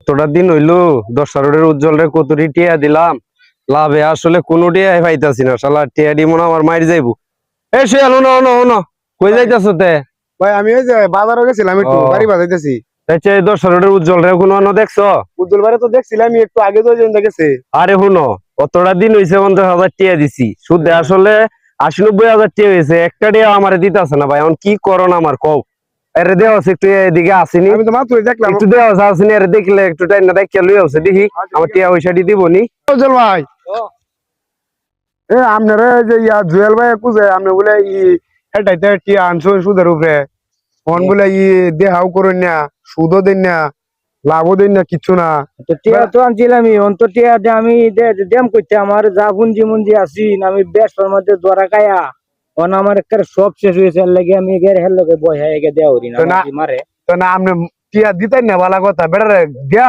অতটা দিন হইলো 10 উজ্জ্বল রে কতটি টিয়া দিলাম, লাভে আসলে কোনো টিয়াই পাইতাছি না। শালা টিয়া দি মনে আমার মাইর যাইবো। এ সে আলো না না না, কই যাইতাছ তে? ভাই আমি ওই যে বাজারে গেছিলাম, একটু ও। বাড়ি বাজাইতেছি। আচ্ছা এই 10 উজ্জ্বল রে কোনো অন্য দেখছো? উজ্জ্বল বারে তো দেখছিলাম, আমি একটু আগে তো গেছে। আরে শুনো, অতটা দিন হইছে 50,000 টিয়া দিছি, সুদে আসলে 80-90 হাজার টিয়া হয়েছে। একটা টিয়া আমারে দিতাছে না ভাই, এখন কি করো না আমার কও। আরে দেওয়া আছে একটু এদিকে আসিনি, আমি তো মাত্রই দেখলাম। একটু দেওয়া আছে আসিনি, আরে দেখলে একটু টাইম না দেখিয়া লই আছে দেখি আমার টিয়া পয়সাটি দিবনি। উজ্জ্বল ভাই, আপনারা যে জুয়েল ভাই কুজে আপনি বলে হেটাইতে টিয়া আনছো সুদের উপরে, ফোন বলে দেহাও করেন না, সুদও দেন না, লাভও দেন না, কিচ্ছু না। তো টিয়া তো আনছিলাম অন্ত টিয়া দিয়ে আমি দেম করতে আমার যা পুঞ্জি মুঞ্জি আছি আমি ব্যস্তার মধ্যে ধরা খায়া অন আমার একটা সব শেষ হয়েছে। এর লাগে আমি এর হেল লগে বই হয়ে গে দেওয়া হরি না তো না মারে। তো না আপনি টিয়া দিতেন না, ভালো কথা বেড়ারে দেয়া